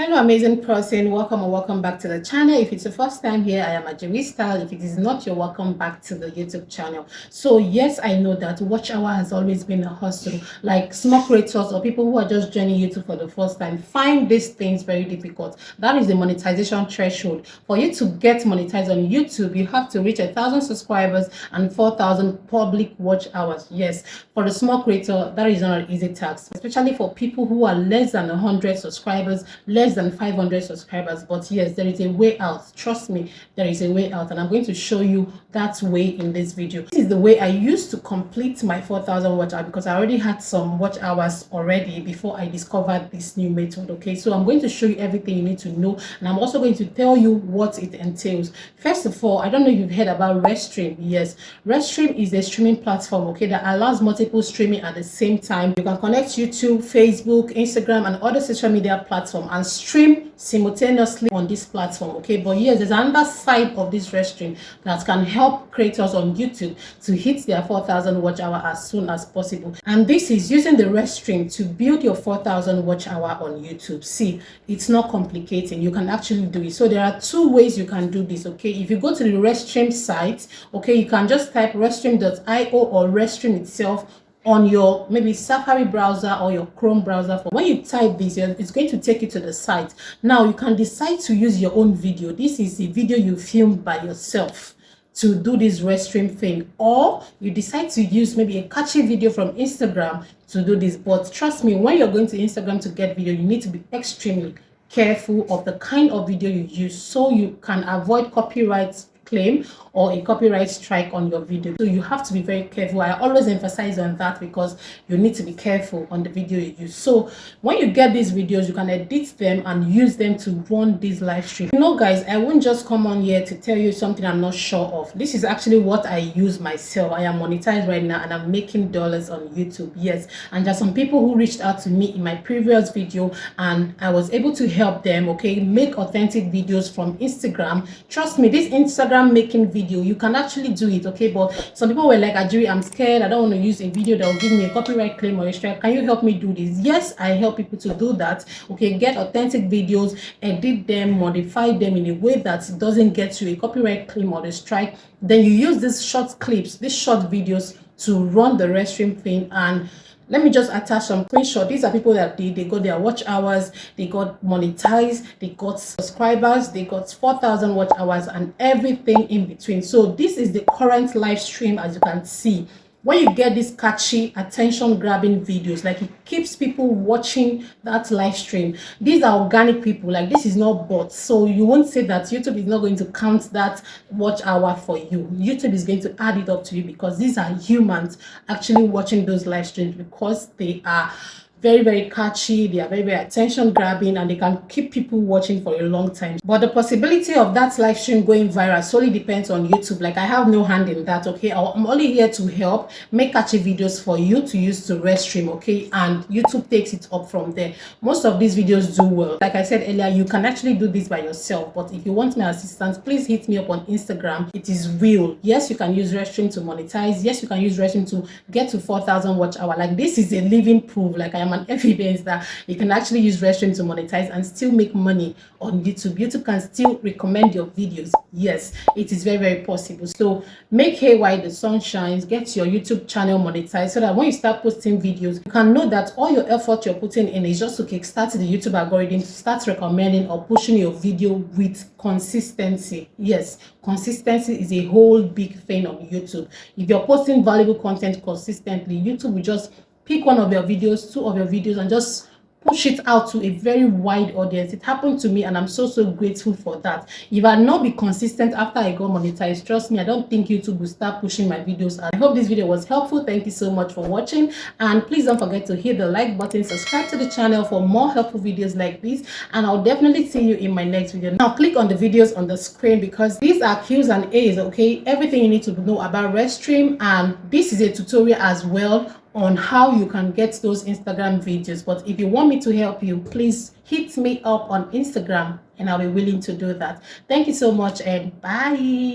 Hello amazing person, welcome or welcome back to the channel. If it's your first time here, I am Ajiri Style. If it is not, you're welcome back to the YouTube channel. So yes, I know that watch hour has always been a hustle. Like small creators or people who are just joining YouTube for the first time find these things very difficult. That is the monetization threshold. For you to get monetized on YouTube, you have to reach 1,000 subscribers and 4,000 public watch hours. Yes, for the small creator, that is not an easy task, especially for people who are less than 100 subscribers, less than 500 subscribers. But yes, there is a way out. Trust me, there is a way out, and I'm going to show you that way in this video. This is the way I used to complete my 4,000 watch hours, because I already had some watch hours already before I discovered this new method. Okay, so I'm going to show you everything you need to know, and I'm also going to tell you what it entails. First of all, I don't know if you've heard about Restream. Yes, Restream is a streaming platform, okay, that allows multiple streaming at the same time. You can connect YouTube, Facebook, Instagram, and other social media platforms and stream simultaneously on this platform. Okay, but yes, there's another side of this Restream that can help creators on YouTube to hit their 4,000 watch hour as soon as possible, and this is using the Restream to build your 4,000 watch hour on YouTube. See, it's not complicating, you can actually do it. So there are two ways you can do this. Okay, if you go to the Restream site, okay, you can just type restream.io or Restream itself on your maybe Safari browser or your Chrome browser. When you type this, it's going to take you to the site. Now you can decide to use your own video. This is a video you filmed by yourself to do this Restream thing, or you decide to use maybe a catchy video from Instagram to do this. But trust me, when you're going to Instagram to get video, you need to be extremely careful of the kind of video you use, so you can avoid copyright claim or a copyright strike on your video. So you have to be very careful. I always emphasize on that, because you need to be careful on the video you use. So when you get these videos, you can edit them and use them to run this live stream. You know guys, I won't just come on here to tell you something I'm not sure of. This is actually what I use myself. I am monetized right now and I'm making dollars on YouTube. Yes, and there's some people who reached out to me in my previous video and I was able to help them, okay, make authentic videos from Instagram. Trust me, this Instagram making video, you can actually do it. Okay, but some people were like, Ajiri, I'm scared, I don't want to use a video that will give me a copyright claim or a strike. Can you help me do this? Yes, I help people to do that. Okay, get authentic videos, edit them, modify them in a way that it doesn't get you a copyright claim or a strike. Then you use these short clips, these short videos to run the Restream thing. And let me just attach some screenshots. These are people that they got their watch hours, they got monetized, they got subscribers, they got 4,000 watch hours and everything in between. So this is the current live stream. As you can see, when you get these catchy, attention grabbing videos, like it keeps people watching that live stream. These are organic people, like this is not bots. So you won't say that YouTube is not going to count that watch hour for you. YouTube is going to add it up to you, because these are humans actually watching those live streams, because they are very, very catchy, they are very, very attention grabbing, and they can keep people watching for a long time. But the possibility of that live stream going viral solely depends on YouTube. Like I have no hand in that. Okay, I'm only here to help make catchy videos for you to use to Restream. Okay, and YouTube takes it up from there. Most of these videos do well. Like I said earlier, you can actually do this by yourself, but if you want my assistance, please hit me up on Instagram. It is real. Yes, you can use Restream to monetize. Yes, you can use Restream to get to 4,000 watch hour. Like this is a living proof. Like I am an evidence that you can actually use Restream to monetize and still make money on YouTube. YouTube can still recommend your videos. Yes, it is very, very possible. So make hay while the sun shines. Get your YouTube channel monetized, so that when you start posting videos, you can know that all your effort you're putting in is just to kickstart the YouTube algorithm to start recommending or pushing your video with consistency. Yes, consistency is a whole big thing on YouTube. If you're posting valuable content consistently, YouTube will just pick one of your videos, two of your videos, and just push it out to a very wide audience. It happened to me and I'm so grateful for that. If I not be consistent after I got monetized, trust me, I don't think YouTube will start pushing my videos out. I hope this video was helpful. Thank you so much for watching, and please don't forget to hit the like button, subscribe to the channel for more helpful videos like this, and I'll definitely see you in my next video. Now click on the videos on the screen, because these are Q's and A's. Okay, everything you need to know about Restream, and this is a tutorial as well on how you can get those Instagram videos. But if you want me to help you, please hit me up on Instagram and I'll be willing to do that. Thank you so much, and bye.